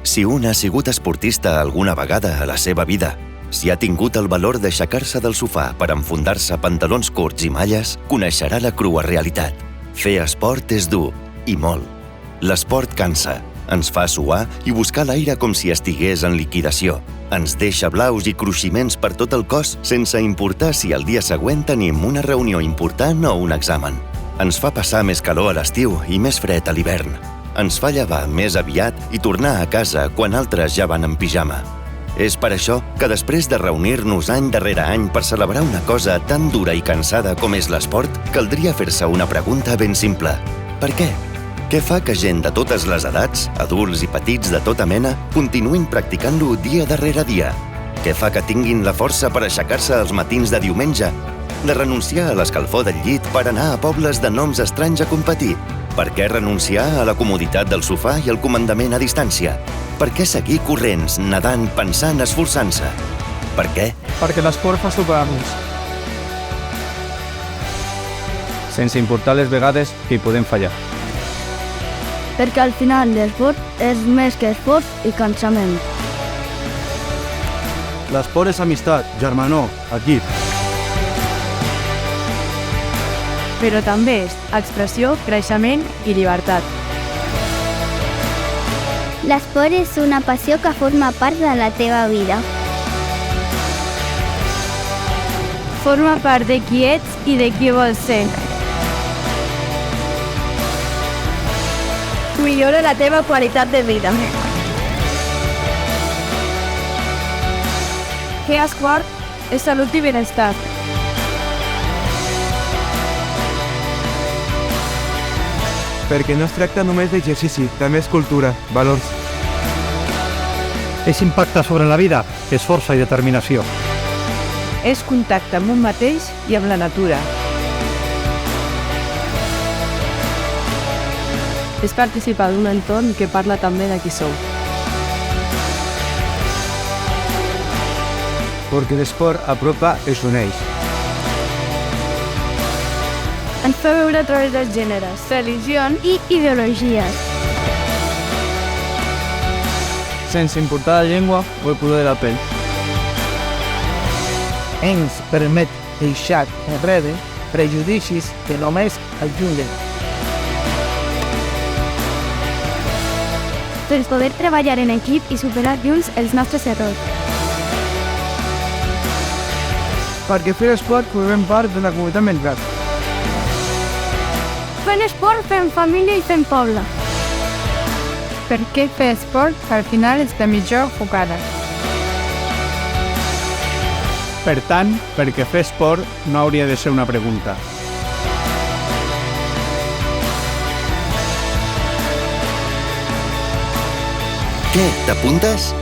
Si un ha sigut esportista alguna vegada a la seva vida, si ha tingut el valor d'aixecar-se del sofà per enfundar-se pantalons curts i malles, coneixerà la crua realitat. Fer esport és dur, i molt. L'esport cansa, ens fa suar i buscar l'aire com si estigués en liquidació. Ens deixa blaus i cruiximents per tot el cos sense importar si el dia següent tenim una reunió important o un examen. Ens fa passar més calor a l'estiu i més fred a l'hivern. Ens fa llevar més aviat i tornar a casa quan altres ja van en pijama. És per això que després de reunir-nos any darrere any per celebrar una cosa tan dura i cansada com és l'esport, caldria fer-se una pregunta ben simple. Per què? Què fa que gent de totes les edats, adults i petits de tota mena, continuïn practicant-lo dia darrere dia? Què fa que tinguin la força per aixecar-se els matins de diumenge, de renunciar a l'escalfor del llit per anar a pobles de noms estranys a competir? Per què renunciar a la comoditat del sofà i el comandament a distància? Per què seguir corrents, nedant, pensant, esforçant-se? Per què? Perquè l'esport fa superar-nos. Sense importar les vegades que hi podem fallar. Perquè al final l'esport és més que esforç i cansament. L'esport és amistat, germanor, equip. Però també és expressió, creixement i llibertat. L'esport és una passió que forma part de la teva vida. Forma part de qui ets i de qui vols ser. Millora la teva qualitat de vida. Fer esport és salut i benestar. Perquè no es tracta només d'exercici, també és cultura, valors. És impacte sobre la vida, és força i determinació. És contacte amb un mateix i amb la natura. És participar d'un entorn que parla també de qui sou. Perquè l'esport apropa i s'uneix. Ens fa veure a través dels gèneres, religions I ideologies. Sense importar la llengua o el color de la pell. Ens permet deixar enrere prejudicis que només ajuden. per poder treballar en equip i superar junts els nostres errors. Perquè fer esport formem part d'una comunitat més gran. Fent esport, fem família i fem poble. Perquè fer esport al final és la millor enfocada. Per tant, perquè fer esport no hauria de ser una pregunta. Què, t'apuntes?